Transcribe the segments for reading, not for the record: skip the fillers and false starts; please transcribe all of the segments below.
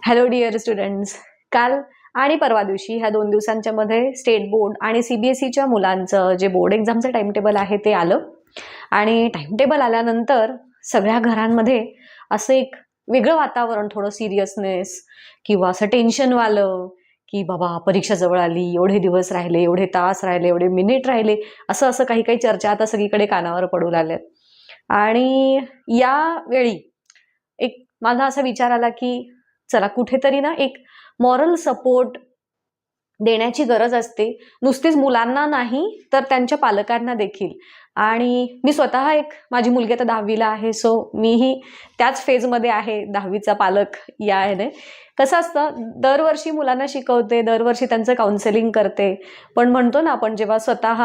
Hello dear students. काल आणि परवा दिवशी ह्या 2 दिवसांच्या मध्ये स्टेट बोर्ड आणि सीबीएसईच्या मुलांचं जे बोर्ड एक्झामचं टाइम टेबल आहे ते आलं. आणि टाइम टेबल आल्यानंतर सगळ्या घरांमध्ये असं एक वेगळं वातावरण, थोडं सिरियसनेस किंवा असं टेन्शनवालं, की बाबा परीक्षा जवळ आली, एवढे दिवस राहिले, एवढे तास राहिले, एवढे मिनिट राहिले, असं असं काही काही चर्चा आता सगळीकडे कानावर पडू लागल्यात. आणि यावेळी एक माझा असा विचार आला की चला कुठेतरी ना एक मॉरल सपोर्ट देण्याची गरज असते, नुसतीच मुलांना नाही तर त्यांच्या पालकांना देखील. आणि मी स्वतः माझी मुलगी आता 10वीला आहे, सो मीही त्याच फेजमध्ये आहे, 10वीचा पालक या ह्याने. कसं असतं, दरवर्षी मुलांना शिकवते, दरवर्षी त्यांचं काउन्सिलिंग करते, पण म्हणतो ना आपण जेव्हा स्वतः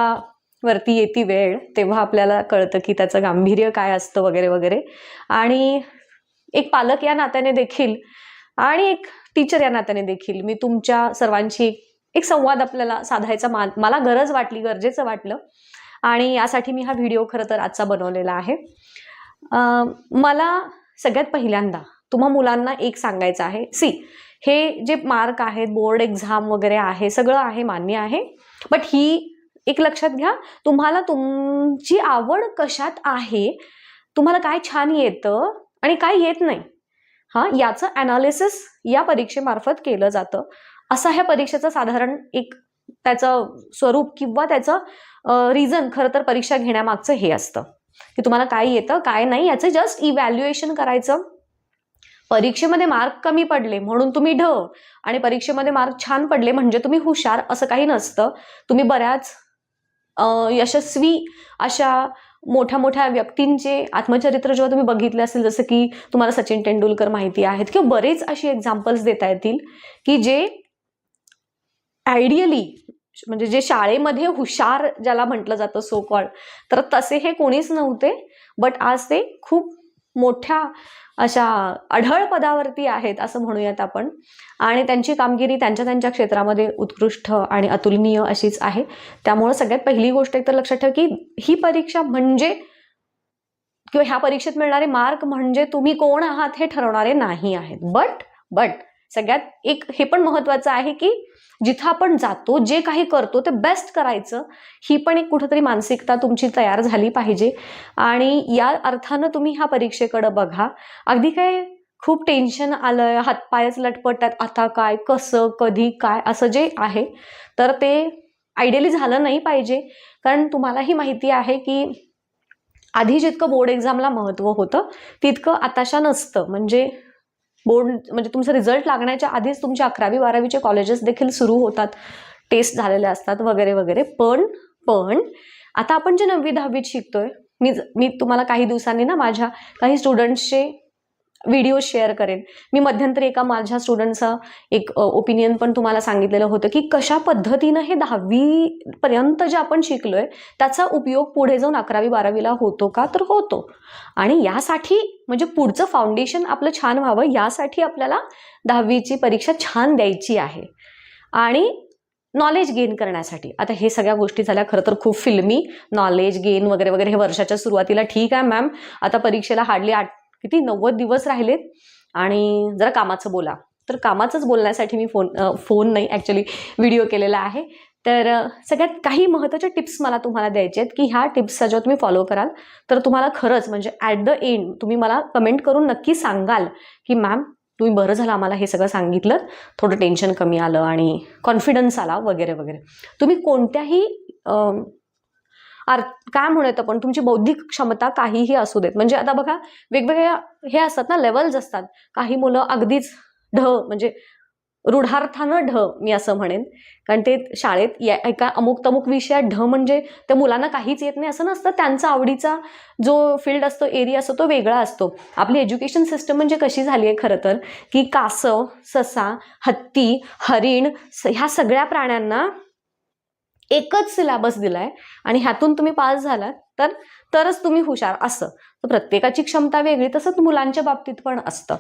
वरती येती वेळ तेव्हा आपल्याला कळतं की त्याचं गांभीर्य काय असतं वगैरे वगैरे. आणि एक पालक या नात्याने देखील आणि एक टीचर या नात्याने देखील मी तुमच्या सर्वांशी एक संवाद आपल्याला साधायचा मला गरज वाटली, गरजेचं वाटलं, आणि यासाठी मी हा व्हिडिओ खरं तर आजचा बनवलेला आहे. मला सगळ्यात पहिल्यांदा तुम्हा मुलांना एक सांगायचं आहे, हे जे मार्क आहेत, बोर्ड एक्झाम वगैरे आहे, सगळं आहे, मान्य आहे, बट ही एक लक्षात घ्या, तुम्हाला तुमची आवड कशात आहे, तुम्हाला काय छान येतं आणि काय येत नाही, याचं अनालिसिस या परीक्षेमार्फत केलं जातं. असा ह्या परीक्षेचं साधारण एक त्याचं स्वरूप किंवा त्याचं रिझन खरं तर परीक्षा घेण्यामागचं हे असतं की तुम्हाला काय येतं काय नाही याचं जस्ट इव्हॅल्युएशन करायचं. परीक्षेमध्ये मार्क कमी पडले म्हणून तुम्ही ढ आणि परीक्षेमध्ये मार्क छान पडले म्हणजे तुम्ही हुशार असं काही नसतं. तुम्ही बऱ्याच यशस्वी अशा मोठ्या मोठ्या व्यक्तींचे आत्मचरित्र जेव्हा तुम्ही बघितले असेल, जसं की तुम्हाला सचिन तेंडुलकर माहिती आहेत किंवा बरेच अशी एक्झाम्पल्स देता येतील की जे आयडियली म्हणजे जे शाळेमध्ये हुशार ज्याला म्हटलं जातं सो कॉल्ड, तर तसे हे कोणीच नव्हते, बट आज ते खूप मोठ्या अशा अढळ पदावरती आहेत असं म्हणूयात आपण. आणि त्यांची कामगिरी त्यांच्या त्यांच्या क्षेत्रामध्ये उत्कृष्ट आणि अतुलनीय अशीच आहे. त्यामुळे सगळ्यात पहिली गोष्ट एक तर लक्षात ठेवा की ही परीक्षा म्हणजे किंवा ह्या परीक्षेत मिळणारे मार्क म्हणजे तुम्ही कोण आहात हे ठरवणारे नाही आहेत. बट सगळ्यात एक हे पण महत्वाचं आहे की जिथं आपण जातो, जे काही करतो ते बेस्ट करायचं, ही पण एक कुठेतरी मानसिकता तुमची तयार झाली पाहिजे. आणि या अर्थानं तुम्ही ह्या परीक्षेकडे बघा. अगदी काय खूप टेन्शन आलंय, हातपायच लटपटतात, आता काय, कसं, कधी, काय असं जे आहे तर ते आयडियली झालं नाही पाहिजे. कारण तुम्हालाही माहिती आहे की आधी जितकं बोर्ड एक्झामला महत्त्व होतं तितकं आताशा नसतं. म्हणजे बोर्ड म्हणजे तुमचं रिझल्ट लागण्याच्या आधीच तुमच्या 11वी 12वीचे कॉलेजेस देखील सुरू होतात, टेस्ट झालेले असतात वगैरे वगैरे. पण आता आपण जे 9वी 10वीत शिकतोय, मी तुम्हाला काही दिवसांनी ना माझ्या काही स्टुडंट्सचे व्हिडिओ शेअर करेन. मी मध्यंतरी एका माझ्या स्टुडंटचा एक ओपिनियन पण तुम्हाला सांगितलेलं होतं की कशा पद्धतीनं हे 10वी पर्यंत जे आपण शिकलोय त्याचा उपयोग पुढे जाऊन 11वी 12वीला होतो का, तर होतो. आणि यासाठी म्हणजे पुढचं फाउंडेशन आपलं छान व्हावं यासाठी आपल्याला 10वीची परीक्षा छान द्यायची आहे आणि नॉलेज गेन करण्यासाठी. आता हे सगळ्या गोष्टी झाल्या खरं तर खूप फिल्मी, नॉलेज गेन वगैरे वगैरे हे वर्षाच्या सुरुवातीला ठीक आहे मॅम, आता परीक्षेला हार्डली 90 दिवस राहिलेत आणि जरा कामाचं बोला. तर कामाचंच बोलण्यासाठी मी फोन नाही ॲक्च्युली व्हिडिओ केलेला आहे. तर सगळ्यात काही महत्त्वाच्या टिप्स मला तुम्हाला द्यायचे आहेत की ह्या टिप्सचा जेव्हा तुम्ही फॉलो कराल तर तुम्हाला खरंच म्हणजे ॲट द एंड तुम्ही मला कमेंट करून नक्की सांगाल की मॅम तुम्ही बरं झालं आम्हाला हे सगळं सांगितलं, थोडं टेन्शन कमी आलं आणि कॉन्फिडन्स आला वगैरे वगैरे. तुम्ही कोणत्याही काय म्हणत आपण तुमची बौद्धिक क्षमता काहीही असू देत, म्हणजे आता बघा वेगवेगळ्या हे असतात ना, लेवल्स असतात. काही मुलं अगदीच ढ म्हणजे रूढार्थानं ढ मी असं म्हणेन, कारण ते शाळेत एका अमुक तमुक विषयात ढ म्हणजे त्या मुलांना काहीच येत नाही असं नसतं. त्यांचा आवडीचा जो फील्ड असतो, एरिया असतो तो वेगळा असतो. आपली एज्युकेशन सिस्टम म्हणजे कशी झाली आहे खरं तर की कासव, ससा, हत्ती, हरिण ह्या सगळ्या प्राण्यांना एकच सिलेबस दिलाय आणि ह्यातून तुम्ही पास झालात तरच तुम्ही हुशार असं. तर प्रत्येकाची क्षमता वेगळी, तसंच मुलांच्या बाबतीत पण असतं.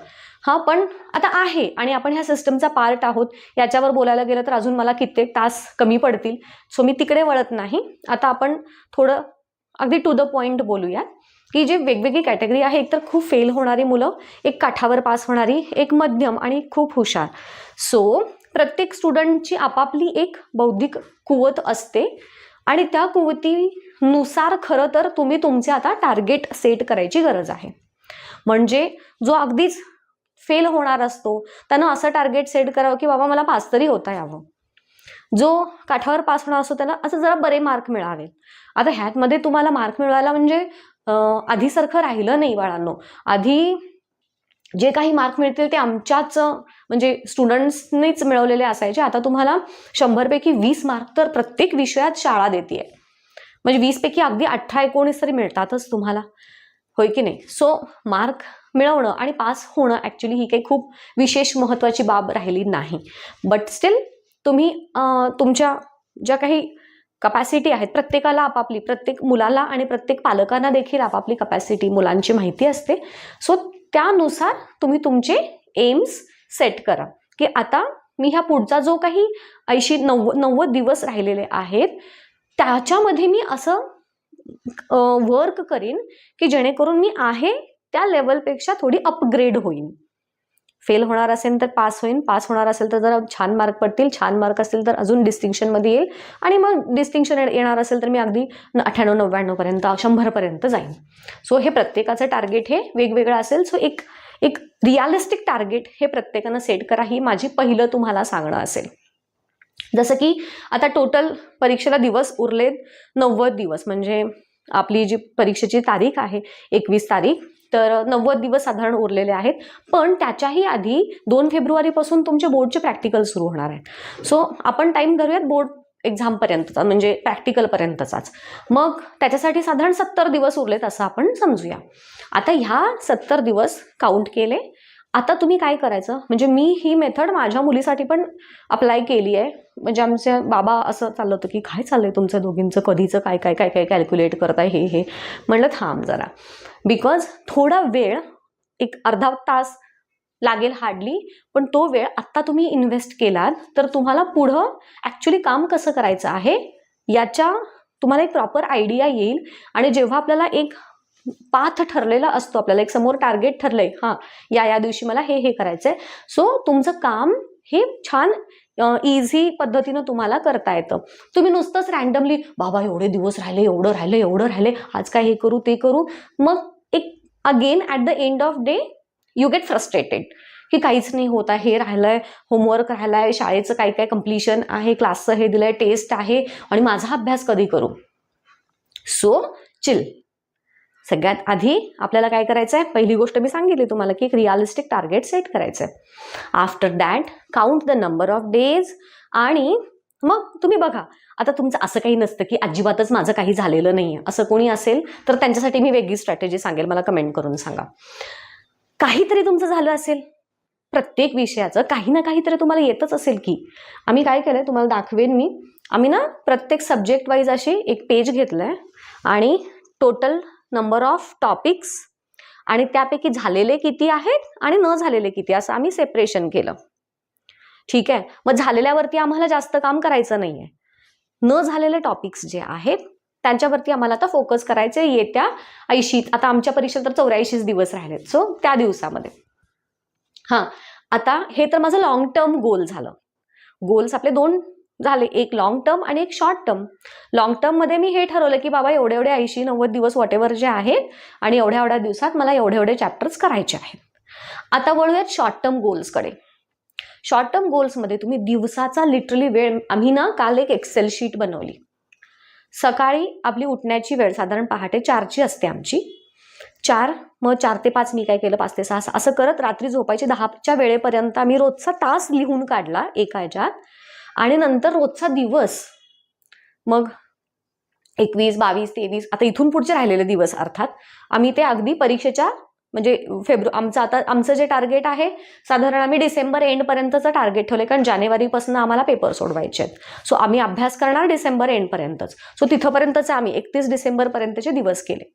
पण आता आहे आणि आपण ह्या सिस्टमचा पार्ट आहोत. याच्यावर बोलायला गेलं तर अजून मला कित्येक तास कमी पडतील, सो मी तिकडे वळत नाही. आता आपण थोडं अगदी टू द पॉइंट बोलूया. की जे वेगवेगळी कॅटेगरी आहे, एक तर खूप फेल होणारी मुलं, एक काठावर पास होणारी, एक मध्यम आणि खूप हुशार. सो प्रत्येक स्टुडंटची आपापली एक बौद्धिक कुवत असते आणि त्या कुवतीनुसार खरं तर तुम्ही तुमचे आता टार्गेट सेट करायची गरज आहे. म्हणजे जो अगदीच फेल होणार असतो त्यानं असं टार्गेट सेट करावं की बाबा मला पास तरी होता यावं. जो काठावर पास होणार असतो त्याला असं जरा बरे मार्क मिळावे. आता ह्यातमध्ये तुम्हाला मार्क मिळवायला म्हणजे आधीसारखं राहिलं नाही बाळांनो. आधी जे काही मार्क मिळतील ते आमच्याच म्हणजे स्टुडंट्सनीच मिळवलेले असायचे. आता तुम्हाला 100 पैकी 20 मार्क तर प्रत्येक विषयात शाळा देते. म्हणजे 20 पैकी अगदी 18-19 तरी मिळतातच तुम्हाला, होय की नाही. सो मार्क मिळवणं आणि पास होणं ॲक्च्युली ही काही खूप विशेष महत्त्वाची बाब राहिली नाही. बट स्टील तुम्ही तुमच्या ज्या काही कपॅसिटी आहेत, प्रत्येकाला आपापली, प्रत्येक मुलाला आणि प्रत्येक पालकांना देखील आपापली कपॅसिटी मुलांची माहिती असते. सो त्यानुसार तुम्ही तुमचे एम्स सेट करा की आता मी ह्या पुढचा जो काही 80-90 दिवस राहिलेले आहेत त्याच्यामध्ये मी असं वर्क करीन की जेणेकरून मी आहे त्या लेवलपेक्षा थोडी अपग्रेड होईन. फेल होणार असेल तर पास होईन, पास होणार असेल तर जरा छान मार्क पडतील, छान मार्क असतील तर अजून डिस्टिंक्शनमध्ये येईल आणि मग डिस्टिंक्शन येणार असेल तर मी अगदी 98-99 पर्यंत 100 पर्यंत जाईन. सो हे प्रत्येकाचं टार्गेट हे वेगवेगळं असेल. सो एक रिअलिस्टिक टार्गेट हे प्रत्येकानं सेट करा, ही माझी पहिलं तुम्हाला सांगणं असेल. जसं की आता टोटल परीक्षेला दिवस उरलेत 90 दिवस, म्हणजे आपली जी परीक्षेची तारीख आहे 21 तारीख, तर 90 दिवस साधारण उरलेले आहेत. पण त्याच्याही आधी 2 फेब्रुवारीपासून तुमचे बोर्डचे प्रॅक्टिकल सुरू होणार आहेत. सो आपण टाइम धरूयात बोर्ड एक्झामपर्यंतचा, म्हणजे प्रॅक्टिकलपर्यंतचाच. मग त्याच्यासाठी साधारण 70 दिवस उरलेत असं आपण समजूया. आता ह्या 70 दिवस काउंट केले. आता तुम्ही काय करायचं, म्हणजे मी ही मेथड माझ्या मुलीसाठी पण अप्लाय केली आहे. म्हणजे आमचे बाबा असं चाललं होतं की काय चाललंय तुमचं दोघींचं, कधीचं काय काय काय काय कॅल्क्युलेट करताय हे. म्हणलं थांब जरा, बिकॉज थोडा वेळ, एक अर्धा तास लागेल हार्डली, पण तो वेळ आत्ता तुम्ही इन्व्हेस्ट केलात तर तुम्हाला पुढं ॲक्च्युली काम कसं करायचं आहे याच्या तुम्हाला एक प्रॉपर आयडिया येईल. आणि जेव्हा आपल्याला एक पाथ ठरलेला असतो, आपल्याला एक समोर टार्गेट ठरलंय, हां या दिवशी मला हे करायचंय, सो तुमचं काम हे छान इझी पद्धतीनं तुम्हाला करता येतं. तुम्ही नुसतंच रँडमली बाबा एवढे दिवस राहिले, एवढं राहिले, आज काय हे करू ते करू, मग एक again at the end of day you get frustrated की काहीच नाही होत आहे, हे राहिलंय, होमवर्क राहिलाय, शाळेचं काय काय कम्प्लिशन आहे, क्लासचं हे दिलंय, टेस्ट आहे आणि माझा अभ्यास कधी करू. So chill. सगळ्यात आधी आपल्याला काय करायचं आहे, पहिली गोष्ट मी सांगितली तुम्हाला की एक रिअलिस्टिक टार्गेट सेट करायचं आहे. After that count the number of days. आणि मग तुम्ही बघा, आता तुमचं असं काही नसतं की अजिबातच माझं काही झालेलं नाही आहे, असं कोणी असेल तर त्यांच्यासाठी मी वेगळी स्ट्रॅटेजी सांगेल, मला कमेंट करून सांगा. काहीतरी तुमचं झालं असेल, प्रत्येक विषयाचं काही ना काहीतरी तुम्हाला येतच असेल की. आम्ही काय केलंय तुम्हाला दाखवेन मी. आम्ही ना प्रत्येक सब्जेक्ट वाईज अशी एक पेज घेतलंय आणि टोटल नंबर ऑफ टॉपिक्स आणि त्यापैकी झालेले किती आहेत आणि न झालेले किती, असं आम्ही सेपरेशन केलं. ठीक आहे. मग झालेल्यावरती आम्हाला जास्त काम करायचं नाहीये. न झालेले टॉपिक्स जे आहेत त्यांच्यावरती आम्हाला आता फोकस करायचे. येत्या 80, आता आमच्या परीक्षेत तर 84 दिवस राहिलेत, सो त्या दिवसामध्ये. हां, आता हे तर माझं लॉंग टर्म गोल झालं. गोल्स आपले 2 झाले, एक लॉंग टर्म आणि एक शॉर्ट टर्म. लॉंग टर्म मध्ये मी हे ठरवलं की बाबा एवढे 80-90 दिवस वॉटेवर जे आहेत आणि एवढ्या दिवसात मला एवढे चॅप्टर्स करायचे आहेत. आता वळूयात शॉर्ट टर्म गोल्सकडे. शॉर्ट टर्म गोल्समध्ये तुम्ही दिवसाचा लिटरली वेळ, आम्ही ना काल एक एक्सेल शीट बनवली. सकाळी आपली उठण्याची वेळ साधारण पहाटे 4ची असते आमची. 4, मग 4 ते 5 मी काय केलं, 5 ते 6 असं करत रात्री झोपायची 10च्या वेळेपर्यंत आम्ही रोजचा तास लिहून काढला एका ह्याच्यात. आणि नंतर रोजचा दिवस, मग 21, 22, 23, आता इथून पुढचे राहिलेले दिवस अर्थात आम्ही ते अगदी परीक्षेच्या म्हणजे आमचं जे टार्गेट आहे साधारण आम्ही डिसेंबर एंडपर्यंतचं टार्गेट ठेवलं, कारण जानेवारीपासून आम्हाला पेपर सोडवायचे आहेत. सो आम्ही अभ्यास करणार डिसेंबर एंडपर्यंतच. सो तिथंपर्यंतचे आम्ही 31 डिसेंबरपर्यंतचे दिवस केले.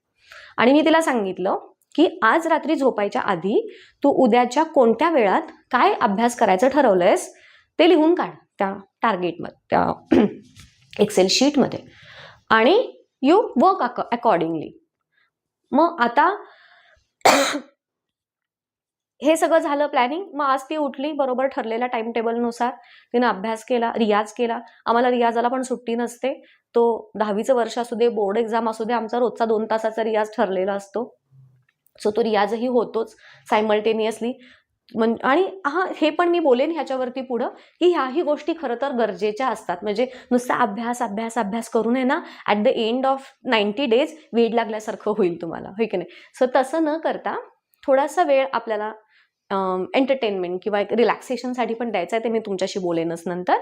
आणि मी तिला सांगितलं की आज रात्री झोपायच्या आधी तू उद्याच्या कोणत्या वेळात काय अभ्यास करायचं ठरवलंयस ते लिहून काढ त्या टार्गेटमध्ये, त्या एक्सेल शीटमध्ये, आणि यू वर्क अकॉर्डिंगली. मग आता हे सगळं झालं प्लॅनिंग. मग आज ती उठली बरोबर ठरलेल्या टाइम टेबलनुसार, तिनं अभ्यास केला, रियाज केला. आम्हाला रियाजाला पण सुट्टी नसते. तो 10वीचं वर्ष असू दे, बोर्ड एक्झाम असू दे, आमचा रोजचा 2 तासाचा रियाज ठरलेला असतो. सो तो रियाजही होतोच सायमल्टेनियसली. आणि हे पण मी बोलेन ह्याच्यावरती पुढं की ह्याही गोष्टी खरं तर गरजेच्या असतात. म्हणजे नुसता अभ्यास अभ्यास अभ्यास करू नये ना, at the end of 90 days वेड लागल्यासारखं होईल तुम्हाला, होय की नाही. सो तसं न करता थोडासा वेळ आपल्याला एंटरटेनमेंट किंवा एक रिलॅक्सेशनसाठी पण द्यायचं आहे, ते मी तुमच्याशी बोलेनच नंतर.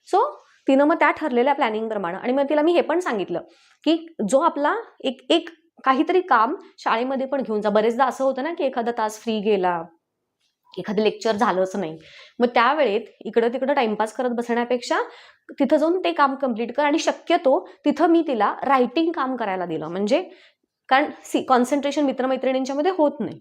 सो तिनं मग त्या ठरलेल्या प्लॅनिंगप्रमाणे, आणि मग तिला मी हे पण सांगितलं की जो आपला एक एक काहीतरी काम शाळेमध्ये पण घेऊन जा. बरेचदा असं होतं ना की एखादा तास फ्री गेला, एखादं लेक्चर झालंच नाही, मग त्यावेळेत इकडं तिकडं टाइमपास करत बसण्यापेक्षा तिथं जाऊन ते काम कम्प्लीट कर. आणि शक्यतो तिथं मी तिला रायटिंग काम करायला दिलं, म्हणजे कारण कॉन्सन्ट्रेशन मित्रमैत्रिणींच्या मध्ये होत नाही.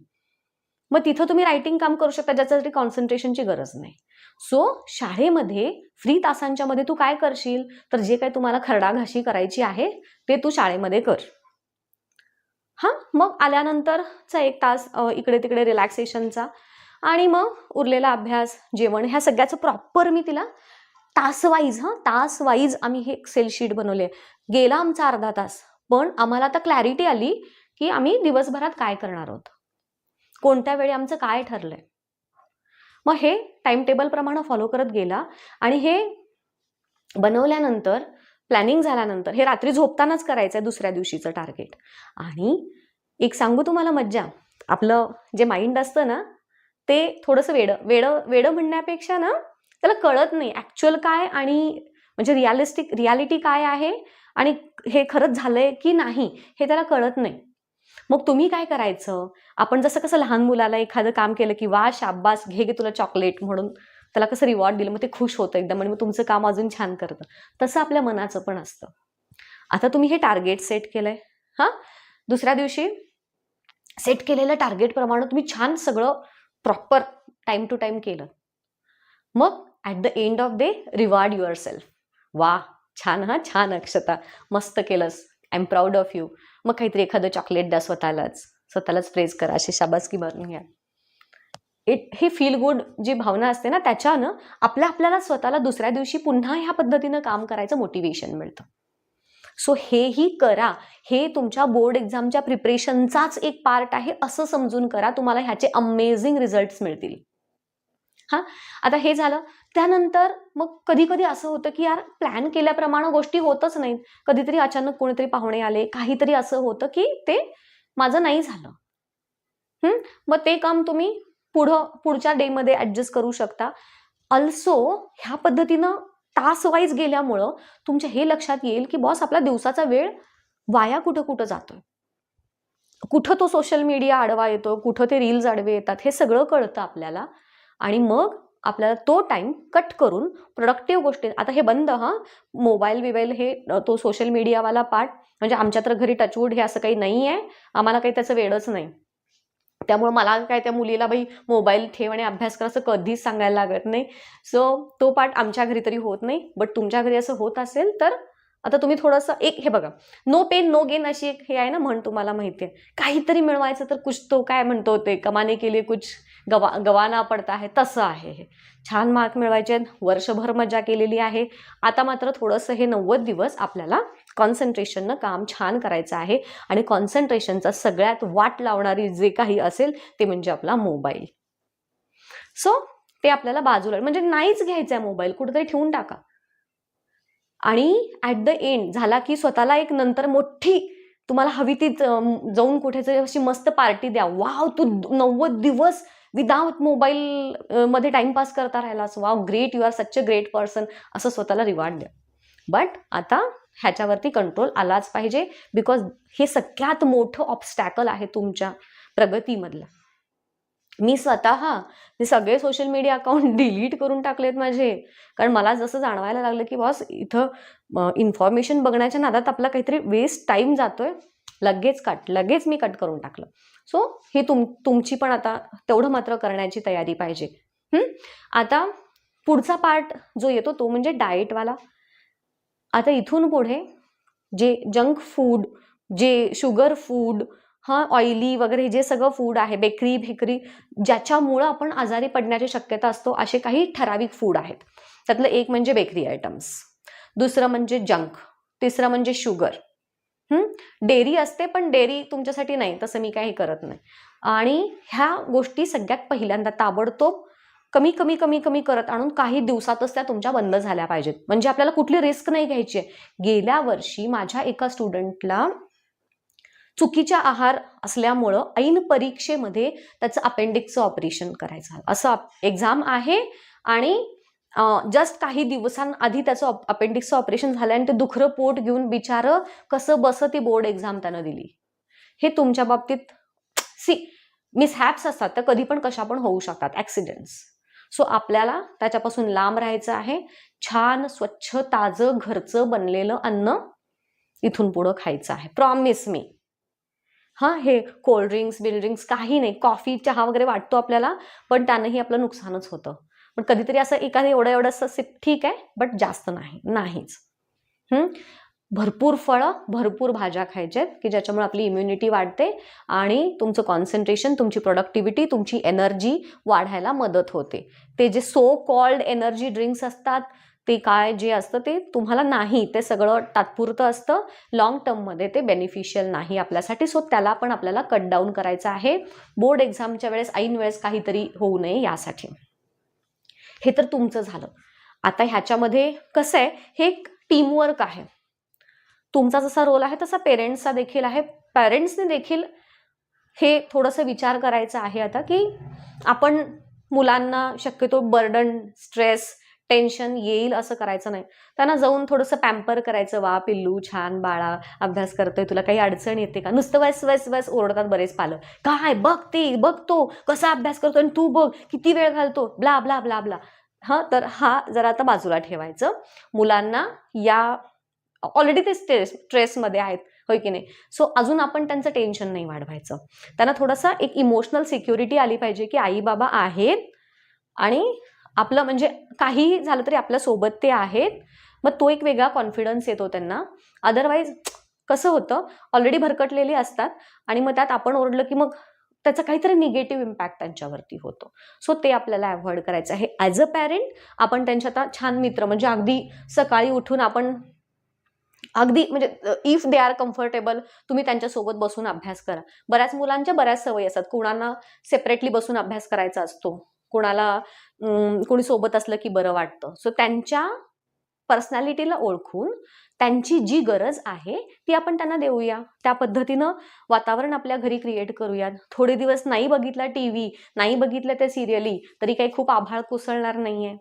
मग तिथं तुम्ही रायटिंग काम करू शकता, ज्याच्यासाठी कॉन्सन्ट्रेशनची गरज नाही. सो शाळेमध्ये फ्री तासांच्या मध्ये तू काय करशील, तर जे काही तुम्हाला खरडाघाशी करायची आहे ते तू शाळेमध्ये कर. मग आल्यानंतरचा 1 तास इकडे तिकडे रिलॅक्सेशनचा, आणि मग उरलेला अभ्यास, जेवण, ह्या सगळ्याचं प्रॉपर मी तिला तास वाईज आम्ही हे एक्सेल शीट बनवले. गेला आमचा अर्धा तास, पण आम्हाला आता क्लॅरिटी आली की आम्ही दिवसभरात काय करणार आहोत, कोणत्या वेळी आमचं काय ठरलंय. मग हे टाइम टेबल प्रमाणे फॉलो करत गेला. आणि हे बनवल्यानंतर, प्लॅनिंग झाल्यानंतर, हे रात्री झोपतानाच करायचंय दुसऱ्या दिवशीचं टार्गेट. आणि एक सांगू तुम्हाला मज्जा, आपलं जे माइंड असतं ना ते थोडंसं वेडं म्हणण्यापेक्षा ना, त्याला कळत नाही ऍक्च्युअल काय, आणि म्हणजे रियालिटी काय आहे आणि हे खरंच झालंय की नाही हे त्याला कळत नाही. मग तुम्ही काय करायचं, आपण जसं कसं लहान मुलाला एखादं काम केलं की वा शाब्बास घे तुला चॉकलेट म्हणून त्याला कसं रिवॉर्ड दिलं, मग ते खुश होतं एकदम आणि मग तुमचं काम अजून छान करतं, तसं आपल्या मनाचं पण असतं. आता तुम्ही हे टार्गेट सेट केलंय, दुसऱ्या दिवशी सेट केलेलं टार्गेट प्रमाणे तुम्ही छान सगळं प्रॉपर टाइम टू टाइम केलं. मग at the end of day reward your self. वा छान, छान अक्षता, मस्त केलंस, I am proud of you. मग काहीतरी एखादं चॉकलेट द्या स्वतःलाच प्रेज करा, अशी शाबासकी भरून घ्या. हे फील गुड जी भावना असते ना, त्याच्यानं आपल्याला स्वतःला दुसऱ्या दिवशी पुन्हा ह्या पद्धतीनं काम करायचं मोटिवेशन मिळतं. सो हेही करा, हे तुमच्या बोर्ड एक्झामच्या प्रिपरेशनचाच एक पार्ट आहे असं समजून करा, तुम्हाला ह्याचे अमेझिंग रिझल्ट्स मिळतील. आता हे झालं. त्यानंतर मग कधी कधी असं होतं की यार प्लॅन केल्याप्रमाणे गोष्टी होतच नाहीत, कधीतरी अचानक कोणीतरी पाहुणे आले, काहीतरी असं होतं की ते माझं नाही झालं. मग ते काम तुम्ही पुढच्या डे मध्ये ऍडजस्ट करू शकता. अल्सो ह्या पद्धतीनं तास वाईज गेल्यामुळं तुमच्या हे लक्षात येईल की बॉस आपला दिवसाचा वेळ वाया कुठं जातोय, कुठं तो सोशल मीडिया आडवा येतो, कुठं ते रील्स आडवे येतात, हे सगळं कळतं आपल्याला. आणि मग आपल्याला तो टाइम कट करून प्रोडक्टिव्ह गोष्टी, आता हे बंद, मोबाईल हे तो सोशल मीडियावाला पार्ट, म्हणजे आमच्या तर घरी टचवूड हे असं काही नाही आहे, आम्हाला काही त्याचं वेळच नाही. त्यामुळे मला काय त्या मुलीला बाई मोबाईल ठेव आणि अभ्यास कर असं कधीच सांगायला लागत नाही. सो तो पार्ट आमच्या घरी तरी होत नाही. बट तुमच्या घरी असं होत असेल तर आता तुम्ही थोडंसं हे बघा, नो पेन नो गेन अशी एक हे आहे ना म्हण, तुम्हाला माहिती आहे, काहीतरी मिळवायचं तर कुछ तो काय म्हणतो ते कमाने के लिए कुछ गवाना पडता है, तसं आहे हे. छान मार्क मिळवायचे, वर्षभर मजा केलेली आहे, आता मात्र थोडंसं हे 90 दिवस आपल्याला कॉन्सन्ट्रेशननं काम छान करायचं आहे. आणि कॉन्सन्ट्रेशनचा सगळ्यात वाट लावणारी जे काही असेल ते म्हणजे आपला मोबाईल. सो ते आपल्याला बाजूला, म्हणजे नाहीच घ्यायचा मोबाईल, कुठेतरी ठेवून टाका. आणि ॲट द एंड झाला की स्वतःला एक नंतर मोठी तुम्हाला हवी ती जाऊन कुठेतरी अशी मस्त पार्टी द्या. वाव तू 90 दिवस विदाउट मोबाईल मध्ये टाइमपास करता राहिलास, wow great, you are such a great person, असं स्वतःला रिवॉर्ड द्या. बट आता ह्याच्यावरती कंट्रोल आलाच पाहिजे, बिकॉज हे सगळ्यात मोठं ऑब्स्टॅकल आहे तुमच्या प्रगतीमधलं. मी स्वतः हे सगळे सोशल मीडिया अकाउंट डिलीट करून टाकलेत माझे, कारण मला जसं जाणवायला लागलं की बॉस इथं इन्फॉर्मेशन बघण्याच्या नादात आपला काहीतरी वेस्ट टाइम जातोय, लगेच मी कट करून टाकलं. सो हे तुमची पण आता तेवढं मात्र करण्याची तयारी पाहिजे. आता पुढचा पार्ट जो येतो तो म्हणजे डाएटवाला. आता इथून पुढे जे जंक फूड, जे शुगर फूड, ऑइली वगैरे हे जे सगळं फूड आहे, बेकरी ज्याच्यामुळं आपण आजारी पडण्याची शक्यता असतो, असे काही ठराविक फूड आहेत. त्यातलं एक म्हणजे बेकरी आयटम्स, दुसरं म्हणजे जंक, तिसरं म्हणजे शुगर. डेअरी असते पण डेअरी तुमच्यासाठी नाही, तसं मी काही करत नाही. आणि ह्या गोष्टी सगळ्यात पहिल्यांदा ताबडतोब कमी कमी कमी कमी करत आणून काही दिवसातच त्या तुमच्या बंद झाल्या पाहिजेत. म्हणजे आपल्याला कुठली रिस्क नाही घ्यायची आहे. गेल्या वर्षी माझ्या एका स्टुडंटला चुकीचा आहार असल्यामुळं ऐन परीक्षेमध्ये त्याचं अपेंडिक्सचं ऑपरेशन करायचं झालं. असं एक्झाम आहे आणि जस्ट काही दिवसांआधी त्याचं अपेंडिक्सचं ऑपरेशन झालं आणि ते दुखरं पोट घेऊन बिचारं कसं बसं ती बोर्ड एक्झाम त्यानं दिली. हे तुमच्या बाबतीत मिसहॅप्स असतात, तर कधी पण कशा पण होऊ शकतात, ऍक्सिडेंट्स. सो आपल्याला त्याच्यापासून लांब राहायचं आहे. छान स्वच्छ ताजं घरचं बनलेलं अन्न इथून पुढं खायचं आहे, प्रॉमिस मी. हे कोल्ड्रिंक्स बिल्ड्रिंक्स काही नाही, कॉफी चहा वगैरे वाटतो आपल्याला, पण त्यानंही आपलं नुकसानच होतं. पण कधीतरी असं एखादं एवढं सिप ठीक आहे, बट जास्त नाहीच. भरपूर फळं, भरपूर भाज्या खायच्यात की ज्याच्यामुळे आपली इम्युनिटी वाढते आणि तुमचं कॉन्सन्ट्रेशन, तुमची प्रोडक्टिव्हिटी, तुमची एनर्जी वाढायला मदत होते. ते जे सो कॉल्ड एनर्जी ड्रिंक्स असतात ते काय जे असतं ते तुम्हाला नाही, ते सगळं तात्पुरतं असतं, लॉंग टर्ममध्ये ते बेनिफिशियल नाही आपल्यासाठी. सो त्याला पण आपल्याला कट डाऊन करायचं आहे बोर्ड एक्झामच्या वेळेस, ऐन वेळेस काहीतरी होऊ नये यासाठी. हे तर तुमचं झालं. आता ह्याच्यामध्ये कसं आहे, हे एक टीमवर्क आहे. तुमचा जसा रोल आहे तसा पेरेंट्सचा देखील आहे. पेरेंट्सने देखील हे थोडंसं विचार करायचं आहे आता की आपण मुलांना शक्यतो बर्डन, स्ट्रेस, टेन्शन येईल असं करायचं नाही. त्यांना जाऊन थोडंसं पॅम्पर करायचं. वा पिल्लू छान बाळा अभ्यास करतोय, तुला काही अडचण येते का? नुसतं वस ओरडतात बरेच पालक. काय बघ ते बघ तो कसा अभ्यास करतो आणि तू बघ किती वेळ घालतो, ब्ला ब्ला ब्ला ब्ला. तर जरा आता बाजूला ठेवायचं. मुलांना या ऑलरेडी ते स्ट्रेसमध्ये आहेत, होय की नाही. सो अजून आपण त्यांचं टेन्शन नाही वाढवायचं. त्यांना थोडासा एक इमोशनल सिक्युरिटी आली पाहिजे की आई बाबा आहेत आणि आपलं म्हणजे काहीही झालं तरी आपल्या सोबत ते आहेत. मग तो एक वेगळा कॉन्फिडन्स येतो त्यांना. अदरवाईज कसं होतं, ऑलरेडी भरकटलेली असतात आणि मग त्यात आपण ओरडलं की मग त्याचा काहीतरी निगेटिव्ह इम्पॅक्ट त्यांच्यावरती होतो. सो ते आपल्याला अवॉइड करायचं आहे. ॲज अ पॅरेंट आपण त्यांच्या आता छान मित्र, म्हणजे अगदी सकाळी उठून आपण अगदी म्हणजे इफ दे आर कम्फर्टेबल तुम्ही त्यांच्यासोबत बसून अभ्यास करा. बऱ्याच मुलांच्या बऱ्याच सवयी असतात. कुणाला सेपरेटली बसून अभ्यास करायचा असतो, कुणाला कोणी सोबत असलं की बरं वाटतं. सो त्यांच्या पर्सनॅलिटीला ओळखून त्यांची जी गरज आहे ती आपण त्यांना देऊया. त्या पद्धतीनं वातावरण आपल्या घरी क्रिएट करूया. थोडे दिवस नाही बघितला टीव्ही, नाही बघितल्या त्या सिरियली, तरी काही खूप आभाळ कोसळणार नाहीये,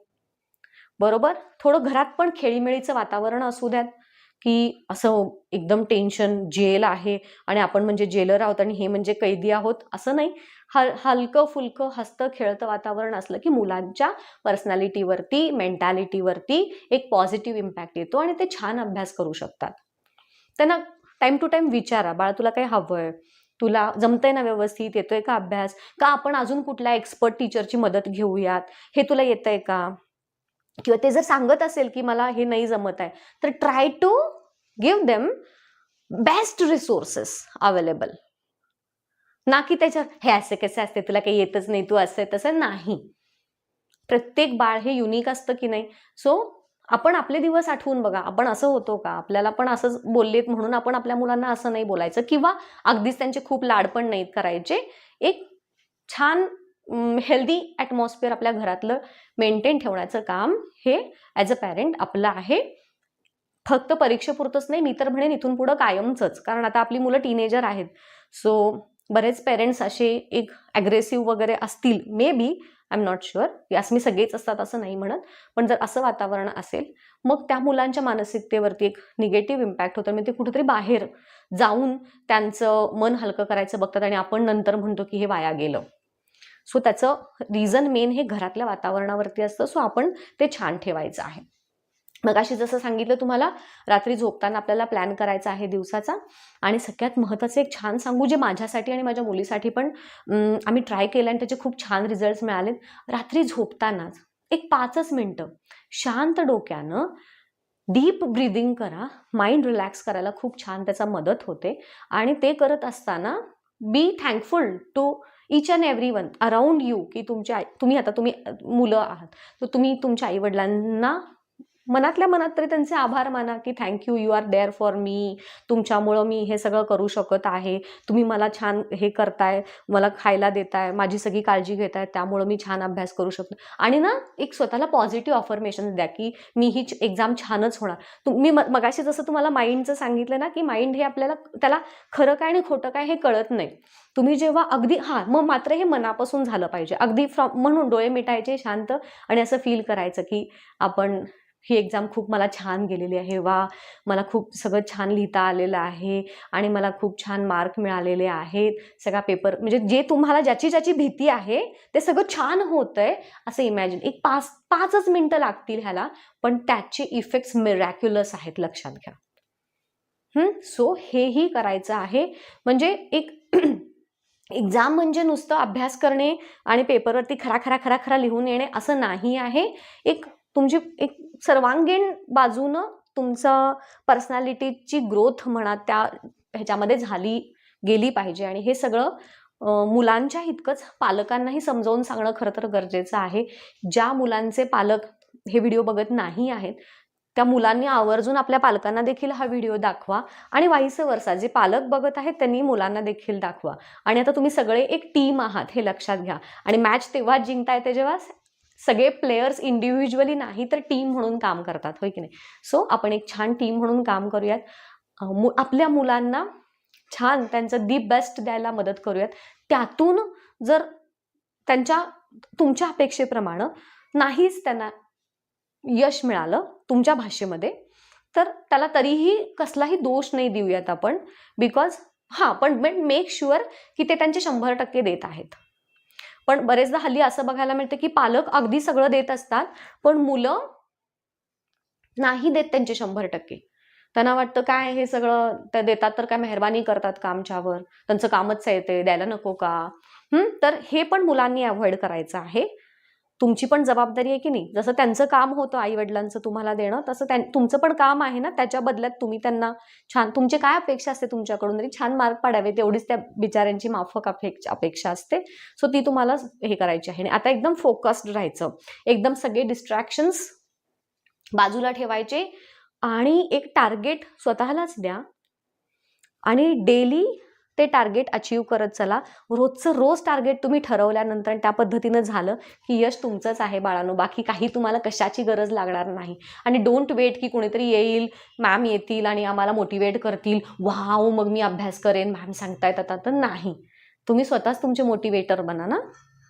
बरोबर. थोडं घरात पण खेळीमेळीचं वातावरण असू द्यात, की असं एकदम टेन्शन, जेल आहे आणि आपण म्हणजे जेलर आहोत आणि हे म्हणजे कैदी आहोत असं नाही. हलकं फुलकं हसतं खेळतं वातावरण असलं की मुलांच्या पर्सनॅलिटीवरती, मेंटॅलिटीवरती एक पॉझिटिव्ह इम्पॅक्ट येतो आणि ते छान अभ्यास करू शकतात. त्यांना टाइम टू टाइम विचारा, बाळा तुला काय हवंय, तुला जमतंय ना व्यवस्थित, येतोय का अभ्यास, का आपण अजून कुठल्या एक्सपर्ट टीचरची मदत घेऊयात, हे तुला येतंय का? किंवा ते जर सांगत असेल की मला हे नाही जमत आहे, तर try to give them best resources available. ना की त्याच्यावर हे असे कसे असते, तुला काही येतच नाही, तू असं तसं नाही. प्रत्येक बाळ हे युनिक असतं की नाही. सो आपण आपले दिवस आठवून बघा, आपण असं होतो का, आपल्याला पण असंच बोललेत म्हणून आपण आपल्या मुलांना असं नाही बोलायचं किंवा अगदीच त्यांचे खूप लाड पण नाहीत करायचे. एक छान हेल्दी ॲटमॉस्फिअर आपल्या घरातलं मेंटेन ठेवण्याचं काम हे ॲज अ पॅरेंट आपलं आहे. फक्त परीक्षेपुरतंच नाही, मी तर म्हणेन इथून पुढं कायमचंच. कारण आता आपली मुलं टीनेजर आहेत. सो बरेच पेरेंट्स असे एक ॲग्रेसिव्ह वगैरे असतील, may be, I am not sure, यास मी सगळेच असतात असं नाही म्हणत, पण जर असं वातावरण असेल मग त्या मुलांच्या मानसिकतेवरती एक निगेटिव्ह इम्पॅक्ट होतं. म्हणजे ते कुठेतरी बाहेर जाऊन त्यांचं मन हलकं करायचं बघतात आणि आपण नंतर म्हणतो की हे वाया गेलं. सो त्याचं रिझन मेन हे घरातल्या वातावरणावरती असतं. सो आपण ते छान ठेवायचं आहे. मगाशी जसं सांगितलं तुम्हाला, रात्री झोपताना आपल्याला प्लॅन करायचा आहे दिवसाचा. आणि सगळ्यात महत्त्वाचं एक छान सांगू, जे माझ्यासाठी आणि माझ्या मुलीसाठी पण आम्ही ट्राय केलं आणि त्याचे खूप छान रिझल्ट्स मिळालेत. रात्री झोपतानाच एक 5च मिनिटं शांत डोक्यानं डीप ब्रीदिंग करा. माइंड रिलॅक्स करायला खूप छान त्याचा मदत होते. आणि ते करत असताना be thankful to each and every one around you, की तुम्ही मुलं आहात, तर तुम्ही तुमच्या आईवडिलांना मनातल्या मनात तरी त्यांचे आभार माना, की thank you, you are there for me, तुमच्यामुळं मी हे सगळं करू शकत आहे, तुम्ही मला छान हे करताय, मला खायला देताय, माझी सगळी काळजी घेताय, त्यामुळं मी छान अभ्यास करू शकतो. आणि ना एक स्वतःला पॉझिटिव्ह अफर्मेशन द्या, की मी ही एक्झाम छानच होणार. मी मगाशी जसं तुम्हाला माइंडचं सांगितलं ना, की माइंड हे आपल्याला त्याला खरं काय आणि खोटं काय हे कळत नाही. तुम्ही जेव्हा अगदी मग मात्र हे मनापासून झालं पाहिजे, अगदी म्हणून डोळे मिटायचे शांत आणि असं फील करायचं, की आपण ही एक्झाम खूप मला छान गेलेली आहे, वा मला खूप सगळं छान लिहिता आलेलं आहे आणि मला खूप छान मार्क मिळालेले आहेत, सगळा पेपर म्हणजे जे तुम्हाला ज्याची भीती आहे ते सगळं छान होतंय असं इमॅजिन. एक 5च मिनिटं लागतील ह्याला, पण त्याचे इफेक्ट्स मिरॅक्युलस आहेत, लक्षात घ्या. सो हेही करायचं आहे. म्हणजे एक एक्झाम म्हणजे नुसतं अभ्यास करणे आणि पेपरवरती खरा लिहून येणे असं नाही आहे. तुमची एक सर्वांगीण बाजूनं तुमचं पर्सनॅलिटीची ग्रोथ म्हणा त्या ह्याच्यामध्ये झाली गेली पाहिजे. आणि हे सगळं मुलांच्या इतकंच पालकांनाही समजावून सांगणं खरं तर गरजेचं आहे. ज्या मुलांचे पालक हे व्हिडिओ बघत नाही आहेत त्या मुलांनी आवर्जून आपल्या पालकांना देखील हा व्हिडिओ दाखवा आणि वाईस वर्सा जे पालक बघत आहेत त्यांनी मुलांना देखील दाखवा. आणि आता तुम्ही सगळे एक टीम आहात हे लक्षात घ्या. आणि मॅच तेव्हाच जिंकता येते जेव्हा सगळे प्लेयर्स इंडिव्हिज्युअली नाही तर टीम म्हणून काम करतात, होय की नाही. सो आपण एक छान टीम म्हणून काम करूयात. आपल्या मुलांना छान त्यांचं दी बेस्ट द्यायला मदत करूयात. त्यातून जर तुमच्या अपेक्षेप्रमाणे नाहीच त्यांना यश मिळालं तुमच्या भाषेमध्ये तर त्याला तरीही कसलाही दोष नाही देऊयात आपण. बिकॉज पण मेक शुअर की ते त्यांचे 100% देत आहेत. पण बरेचदा हल्ली असं बघायला मिळतं की पालक अगदी सगळं देत असतात पण मुलं नाही देत त्यांचे 100%. त्यांना वाटतं काय हे सगळं ते देतात तर काय मेहरबानी करतात का आमच्यावर, त्यांचं कामच आहे ते, द्यायला नको का. तर हे पण मुलांनी अवॉइड करायचं आहे. तुमची पण जबाबदारी आहे की नाही. जसं त्यांचं काम होतं आई वडिलांचं तुम्हाला देणं तसं तुमचं पण काम आहे ना. त्याच्या बदल्यात तुम्ही त्यांना छान, तुमची काय अपेक्षा असते तुमच्याकडून, तरी छान मार्क पाडावे तेवढीच त्या बिचाऱ्यांची माफक अपेक्षा असते. सो ती तुम्हाला हे करायची आहे. आता एकदम फोकस्ड राहायचं, एकदम सगळे डिस्ट्रॅक्शन्स बाजूला ठेवायचे आणि एक टार्गेट स्वतःलाच द्या आणि डेली ते टार्गेट अचीव करत चला. रोज टार्गेट तुम्ही ठरवल्यानंतर त्या पद्धतीनं झालं की यश तुमचंच आहे बाळांनो. बाकी काही तुम्हाला कशाची गरज लागणार नाही. आणि डोंट वेट की कोणीतरी येईल, मॅम येतील आणि आम्हाला मोटिवेट करतील, वाव मग मी अभ्यास करेन, मॅम सांगतायत आता. तर नाही, तुम्ही स्वतःच तुमचे मोटिवेटर बना ना.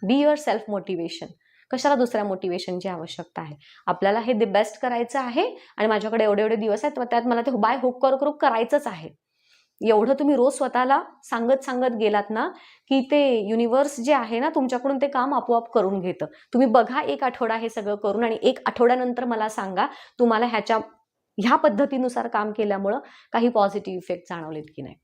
Be your self motivation. कशाला दुसऱ्या मोटिवेशनची आवश्यकता आहे. आपल्याला हे द बेस्ट करायचं आहे आणि माझ्याकडे एवढे दिवस आहेत त्यात मला ते बाय हुक करून करायचंच आहे. एवढं तुम्ही रोज स्वतःला सांगत गेलात ना की ते युनिव्हर्स जे आहे ना तुमच्याकडून ते काम आपोआप करून घेतं. तुम्ही बघा 1 आठवडा हे सगळं करून आणि 1 आठवड्यानंतर मला सांगा तुम्हाला ह्या पद्धतीनुसार काम केल्यामुळं काही पॉझिटिव्ह इफेक्ट जाणवलेत की नाही.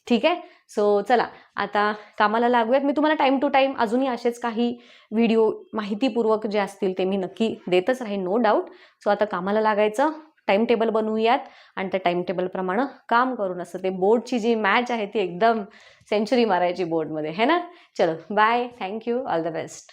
ठीक आहे. सो चला आता कामाला लागूयात. मी तुम्हाला टाइम टू टाइम अजूनही असेच काही व्हिडिओ माहितीपूर्वक जे असतील ते मी नक्की देतच राहीन, नो डाऊट. सो आता कामाला लागायचं, टाइम टेबल बनवूयात आणि त्या टाइम टेबल प्रमाणे काम करून असं ते बोर्डची जी मॅच आहे ती एकदम सेंचुरी मारायची बोर्डमध्ये, है ना. चलो bye, thank you, all the best.